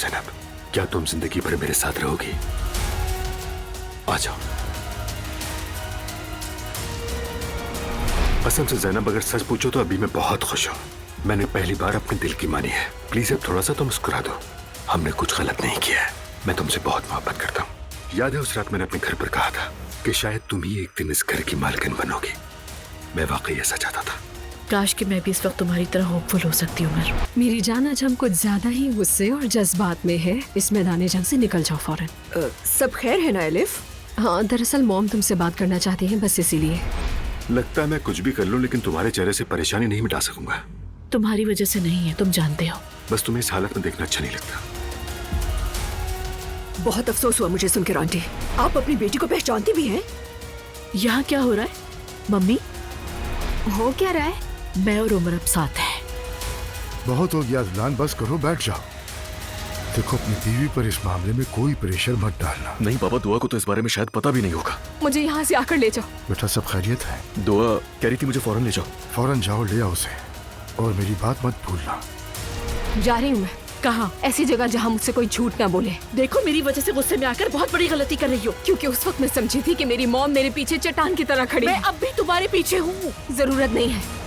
ज़ैनब, क्या तुम जिंदगी भर मेरे साथ रहोगी? आ जाओ। कसम से ज़ैनब, अगर सच पूछो तो अभी मैं बहुत खुश हूँ। मैंने पहली बार अपने दिल की मानी है। प्लीज अब थोड़ा सा तो मुस्कुरा दो। हमने कुछ गलत नहीं किया है। मैं तुमसे बहुत मोहब्बत करता हूँ। याद है उस रात मैंने अपने घर पर कहा था कि शायद तुम ही एक दिन इस घर की मालकिन बनोगी। मैं वाकई ऐसा चाहता था। काश कि मैं भी इस वक्त तुम्हारी तरह होपफुल हो सकती हूँ। मेरी जान, आज हम कुछ ज्यादा ही गुस्से और जज्बात में है। इस मैदान जंग से निकल जाओ फौरन। सब खैर है ना एलिफ? हाँ, दरअसल मॉम तुमसे बात करना चाहती हैं, बस इसीलिए। लगता है मैं कुछ भी कर लूं लेकिन तुम्हारे चेहरे से परेशानी नहीं मिटा सकूंगा। तुम्हारी वजह से नहीं है, तुम जानते हो। बस तुम्हें इस हालत में देखना अच्छा नहीं लगता। बहुत अफसोस हुआ मुझे सुनकर आंटी, आप अपनी बेटी को पहचानती भी हैं? यहाँ क्या हो रहा है मम्मी? हो क्या रहा है? मैं और उमर अब साथ हैं। बहुत हो गया अदनान, बस करो, बैठ जाओ। देखो, अपनी बीवी पर इस मामले में कोई प्रेशर मत डालना। नहीं पापा, दुआ को तो इस बारे में शायद पता भी नहीं होगा। मुझे यहाँ से आकर ले जाओ। बेटा, सब खैरियत है? दुआ कह रही थी मुझे फौरन ले जाओ। फौरन जाओ, ले आओ उसे, और मेरी बात मत भूलना। जा रही हूँ मैं। कहाँ? ऐसी जगह जहाँ मुझसे कोई झूठ ना बोले। देखो, मेरी वजह से गुस्से में आकर बहुत बड़ी गलती कर रही हो। क्योंकि उस वक्त मैं समझी थी कि मेरी मॉम मेरे पीछे चट्टान की तरह खड़ी मैं है। अब भी तुम्हारे पीछे हूँ। जरूरत नहीं है।